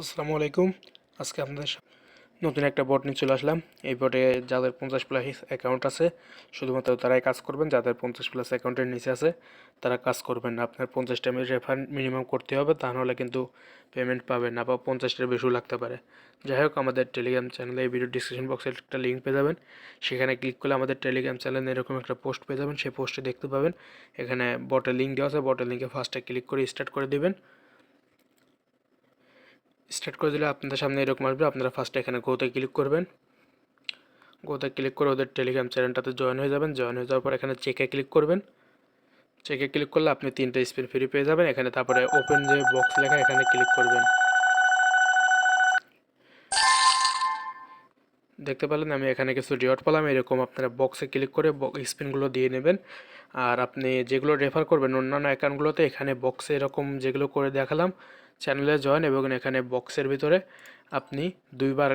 আসসালামু আলাইকুম। আজকে আপনাদের নতুন একটা বট নিয়ে চলে আসলাম। এই বটে যাদের 50+ অ্যাকাউন্ট আছে শুধুমাত্র তারাই কাজ করবেন। যাদের 50+ অ্যাকাউন্টের নিচে আছে তারা কাজ করবেন না। আপনার 50টা রেফার মিনিমাম করতে হবে, তা নাহলে কিন্তু পেমেন্ট পাবেন না বা 50টার বেশিও লাগতে পারে। যাই হোক, আমাদের টেলিগ্রাম চ্যানেলে এই ভিডিও ডিসক্রিপশন বক্সে একটা লিঙ্ক পেয়ে যাবেন। সেখানে ক্লিক করলে আমাদের টেলিগ্রাম চ্যানেলে এরকম একটা পোস্ট পেয়ে যাবেন। সেই পোস্টে দেখতে পাবেন এখানে বটের লিঙ্ক দেওয়া আছে। বটের লিঙ্কে ফার্স্টে ক্লিক করে স্টার্ট করে দেবেন। স্টার্ট করে দিলে আপনাদের সামনে এরকম আসবে। আপনারা ফার্স্টে এখানে গোতে ক্লিক করবেন। গোতে ক্লিক করে ওদের টেলিগ্রাম চ্যানেলটাতে জয়েন হয়ে যাবেন। জয়েন হয়ে যাওয়ার পর এখানে চেকে ক্লিক করবেন। চেকে ক্লিক করলে আপনি 3টে স্পিন ফ্রি পেয়ে যাবেন এখানে। তারপরে ওপেন যে বক্স লেখা এখানে ক্লিক করবেন। দেখতে পেলেন আমি এখানে কিছু রিওয়ার্ড পেলাম। এরকম আপনারা বক্সে ক্লিক করে স্পিনগুলো দিয়ে নেবেন। আর আপনি যেগুলো রেফার করবেন অন্যান্য অ্যাকাউন্টগুলোতে এখানে বক্সে এরকম যেগুলো করে দেখালাম চ্যানেলে জয়েন, এবং এখানে বক্সের ভিতরে আপনি 2বার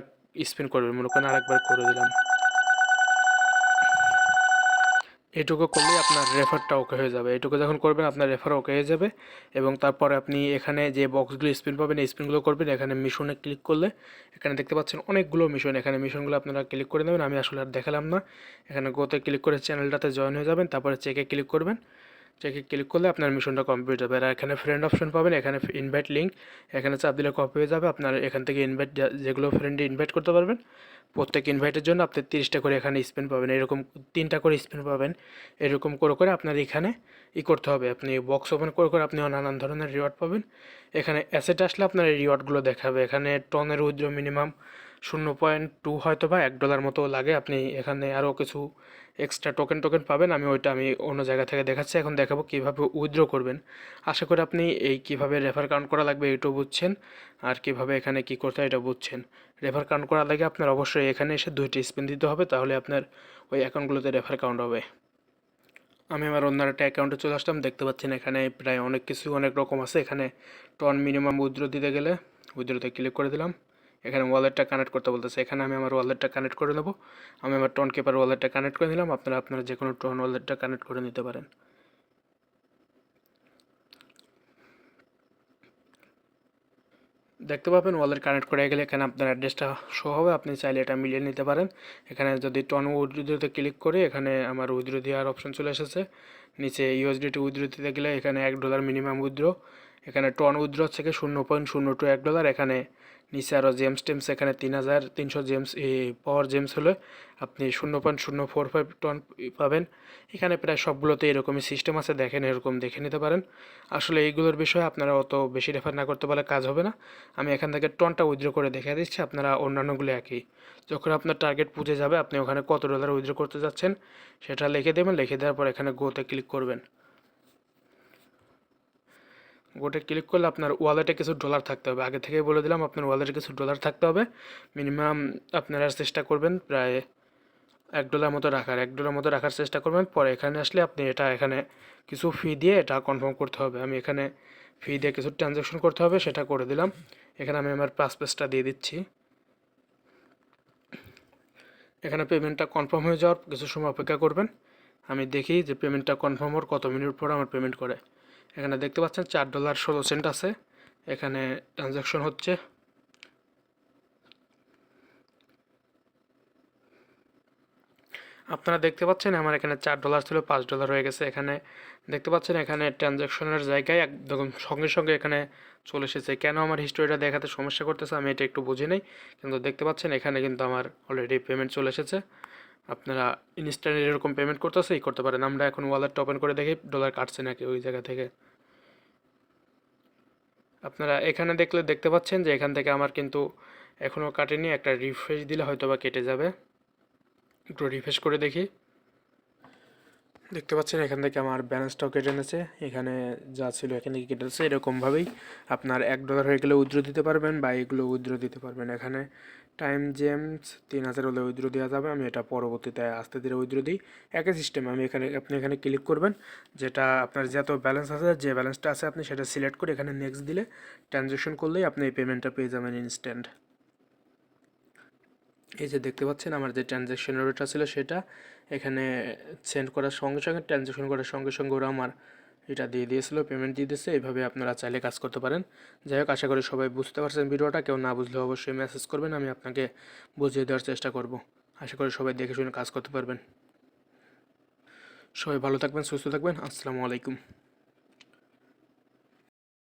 স্পিন করবেন। মনে করেন আরেকবার করে দিলাম। এটুকু করলেই আপনার রেফারটা ওকে হয়ে যাবে। এটুকু যখন করবেন আপনার রেফার ওকে হয়ে যাবে। এবং তারপরে আপনি এখানে যে বক্সগুলো স্পিন পাবেন এই স্পিনগুলো করবেন। এখানে মিশনে ক্লিক করলে এখানে দেখতে পাচ্ছেন অনেকগুলো মিশন। এখানে মিশনগুলো আপনারা ক্লিক করে দেবেন। আমি আসলে আর দেখালাম না। এখানে গোতে ক্লিক করে চ্যানেলটাতে জয়েন হয়ে যাবেন। তারপরে চেকে ক্লিক করবেন। চেকে ক্লিক করলে আপনার মিশনটা কমপ্লিট হবে। আর এখানে ফ্রেন্ড অপশন পাবেন। এখানে ইনভাইট লিঙ্ক এখানে চাপ দিলে কপি হয়ে যাবে। আপনার এখান থেকে ইনভাইট যেগুলো ফ্রেন্ডে ইনভাইট করতে পারবেন প্রত্যেক ইনভাইটের জন্য আপনি 30টা করে এখানে স্পিন পাবেন। এরকম 3টা করে স্পিন পাবেন। এরকম করে করে আপনার এখানে করতে হবে। আপনি বক্স ওপেন করে করে আপনি নানান ধরনের রিওয়ার্ড পাবেন। এখানে অ্যাসেট আসলে আপনার এই রিওয়ার্ডগুলো দেখাবে। এখানে টনের উইথড্র মিনিমাম 0.2 হয়তো বা $1 মতো লাগে। আপনি এখানে আরও কিছু এক্সট্রা টোকেন পাবেন। আমি অন্য জায়গা থেকে দেখাচ্ছি। এখন দেখাবো কীভাবে উইথড্র করবেন। আশা করি আপনি এই কীভাবে রেফার কাউন্ট করা লাগবে এটাও বুঝছেন, আর কীভাবে এখানে কী করতে হয় এটা বুঝছেন। রেফার কাউন্ট করার লাগে আপনার অবশ্যই এখানে এসে 2টি স্পিন দিতে হবে, তাহলে আপনার ওই অ্যাকাউন্টগুলোতে রেফার কাউন্ট হবে। আমি আমার অন্য একটা অ্যাকাউন্টে চলে আসলাম। দেখতে পাচ্ছেন এখানে প্রায় অনেক রকম আছে। এখানে টন মিনিমাম উইথড্র দিতে গেলে উইথড্রতে ক্লিক করে দিলাম। এখানে ওয়ালেটটা কানেক্ট করতে বলতেছে। এখানে আমি আমার ওয়ালেটটা কানেক্ট করে নেব। আমি আমার টন কিপার ওয়ালেটটা কানেক্ট করে নিলাম। আপনারা যে কোনো টন ওয়ালেটটা কানেক্ট করে নিতে পারেন। দেখতে পাবেন ওয়ালেট কানেক্ট করে গেলে এখানে আপনার অ্যাড্রেসটা শো হবে। আপনি চাইলে এটা মিলিয়ে নিতে পারেন। এখানে যদি টন উইথড্রোতে ক্লিক করে এখানে আমার উইথড্রো দেওয়ার অপশন চলে এসেছে। নিচে ইউএসডিটি উইথড্রো দিতে গেলে এখানে $1 মিনিমাম উইথড্রো। এখানে টন উইথড্র থেকে 0.02 $1। এখানে নিচে আরও টেমস এখানে 3300 জেমস পাওয়ার জেমস হলে আপনি 0.045 টন পাবেন। এখানে প্রায় সবগুলোতে এরকমই সিস্টেম আছে, দেখেন এরকম দেখে নিতে পারেন। আসলে এইগুলোর বিষয়ে আপনারা অত বেশি রেফার না করতে পারলে কাজ হবে না। আমি এখান থেকে টনটা উইথড্র করে দেখে দিচ্ছি। আপনারা অন্যান্যগুলো একই। যখন আপনার টার্গেট পুজে যাবে আপনি ওখানে কত ডলার উইথড্র করতে যাচ্ছেন সেটা লিখে দেবেন। লিখে দেওয়ার পর এখানে গোতে ক্লিক করবেন। গোটে ক্লিক করলে আপনার ওয়ালেটে কিছু ডলার থাকতে হবে। আগে থেকেই বলে দিলাম আপনার ওয়ালেটে কিছু ডলার থাকতে হবে। মিনিমাম আপনারা চেষ্টা করবেন প্রায় $1 মতো রাখার। $1 মতো রাখার চেষ্টা করবেন। পরে এখানে আসলে আপনি এটা এখানে কিছু ফি দিয়ে এটা কনফার্ম করতে হবে। আমি এখানে ফি দিয়ে কিছু ট্রানজ্যাকশন করতে হবে, সেটা করে দিলাম। এখানে আমি আমার পাসপোর্টটা দিয়ে দিচ্ছি। এখানে পেমেন্টটা কনফার্ম হয়ে যাওয়ার কিছু সময় অপেক্ষা করবেন। আমি দেখি যে পেমেন্টটা কনফার্ম হওয়ার কত মিনিট পর আমার পেমেন্ট করে। এখানে দেখতে পাচ্ছেন $4.16 আছে। এখানে ট্রানজ্যাকশন হচ্ছে। আপনারা দেখতে পাচ্ছেন আমার এখানে $4 ছিল $5 হয়ে গেছে। এখানে দেখতে পাচ্ছেন এখানে ট্রানজ্যাকশনের জায়গায় একদম সঙ্গে সঙ্গে এখানে চলে এসেছে। কেন আমার হিস্টোরিটা দেখাতে সমস্যা করতেছে আমি এটা একটু বুঝি নাই, কিন্তু দেখতে পাচ্ছেন এখানে কিন্তু আমার অলরেডি পেমেন্ট চলে এসেছে। আপনারা ইনস্ট্যান্ট এরকম পেমেন্ট করতে পারেন। আমরা এখন ওয়ালেটটা ওপেন করে দেখি ডলার কাটছে নাকি ওই জায়গা থেকে। আপনারা এখানে দেখতে পাচ্ছেন যে এখান থেকে আমার কিন্তু এখনও কাটেনি। একটা রিফ্রেশ দিলে হয়তো বা কেটে যাবে। একটু রিফ্রেশ করে দেখি। দেখতে পাচ্ছেন এখান থেকে আমার ব্যালেন্সটাও কেটে নিয়েছে। এখানে যা ছিল এখানে কেটে নিচ্ছে। এরকমভাবেই আপনার $1 হয়ে গেলে উইথড্র দিতে পারবেন বা এগুলো উইথড্র দিতে পারবেন। এখানে টাইম জেমস 3000 হলে উইথড্র দেওয়া যাবে। আমি এটা পরবর্তীতে আস্তে ধীরে উইথড্র দিই। একই সিস্টেম আপনি এখানে ক্লিক করবেন। যেটা আপনার যত ব্যালেন্স আছে, যে ব্যালেন্সটা আছে আপনি সেটা সিলেক্ট করে এখানে নেক্সট দিলে ট্রানজ্যাকশন করলেই আপনি এই পেমেন্টটা পেয়ে যাবেন ইনস্ট্যান্ট। এই যে দেখতে পাচ্ছেন আমার যে ট্রানজ্যাকশনের ওটা ছিল সেটা এখানে সেন্ড করার সঙ্গে সঙ্গে ট্রানজ্যাকশন করার সঙ্গে সঙ্গে ওরা আমার এটা দিয়ে দিয়েছিল, পেমেন্ট দিয়ে দিয়েছে। এইভাবে আপনারা চাইলে কাজ করতে পারেন। যাই হোক, আশা করি সবাই বুঝতে পারছেন ভিডিওটা। কেউ না বুঝলে অবশ্যই মেসেজ করবেন, আমি আপনাকে বুঝিয়ে দেওয়ার চেষ্টা করব। আশা করি সবাই দেখে শুনে কাজ করতে পারবেন। সবাই ভালো থাকবেন, সুস্থ থাকবেন। আসসালামু আলাইকুম।